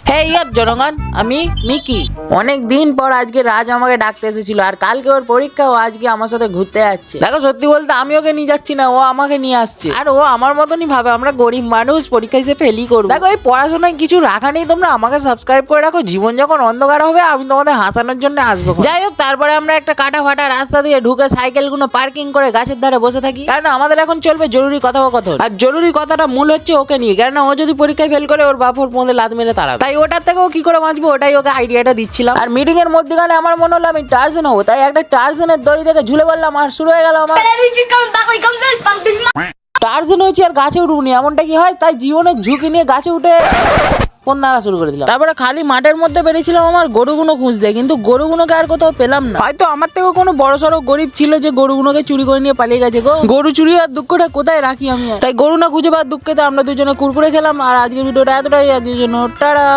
হে ইয়ার জনগণ, আমি মিকি। অনেক দিন পর আজকে রাজ আমাকে ডাকতে এসেছিল, আর কালকে ওর পরীক্ষা, ও আজকে আমার সাথে ঘুরতে যাচ্ছে। দেখো, সত্যি বলতে আমি ওকে নিয়ে যাচ্ছি না, ও আমাকে নিয়ে আসছে। আর ও আমার মতনই ভাবে আমরা গরিব মানুষ, পরীক্ষা হিসেবে ফেলই করবো। দেখো, এই পড়াশোনায় কিছু রাখা নেই, তোমরা আমাকে সাবস্ক্রাইব করে রাখো। জীবন যখন অন্ধকার হবে আমি তোমাদের হাসানোর জন্য আসবো। যাই হোক, তারপরে আমরা একটা কাটা ফাটা রাস্তা দিয়ে ঢুকে সাইকেলগুলো পার্কিং করে গাছের ধারে বসে থাকি, কারণ আমাদের এখন চলবে জরুরি কথোপকথন। আর জরুরি কথাটা মূল হচ্ছে ওকে নিয়ে, কারণ ও যদি পরীক্ষায় ফেল করে ওর বাপ ওর মধ্যে লাত মেরে তাড়াবে। তাই ওটার থেকেও কি করে বাঁচবো, ওটাই ওকে আইডিয়াটা দিচ্ছিলাম। আর মিটিং এর মধ্যেখানে আমার মনে হলো আমি টার্জেন হবো, তাই একটা টার্জেনের দড়ি থেকে ঝুলে পড়লাম, আর শুরু হয়ে গেল আমার টার্জেন হয়েছে। আর গাছে উঠবনি এমনটা কি হয়, তাই জীবনের ঝুঁকি নিয়ে গাছে উঠে ফোন দ্বারা শুরু করে দিলাম। তারপরে খালি মাঠের মধ্যে বেরিয়েছিলাম আমার গরুগুলো খুঁজতে, কিন্তু গরুগুলোকে আর কোথাও পেলাম না। হয়তো আমার থেকেও কোনো বড় সড়ো গরিব ছিল যে গরুগুলোকে চুরি করে নিয়ে পালিয়ে গেছে। গরু চুরি আর দুঃখটা কোথায় রাখি আমি, তাই গরু না খুঁজে পাওয়ার দুঃখে আমরা দুজনে কুরকুরে খেলাম। আর আজকের ভিডিওটা এতটাই, আজকের জন্য টাটা।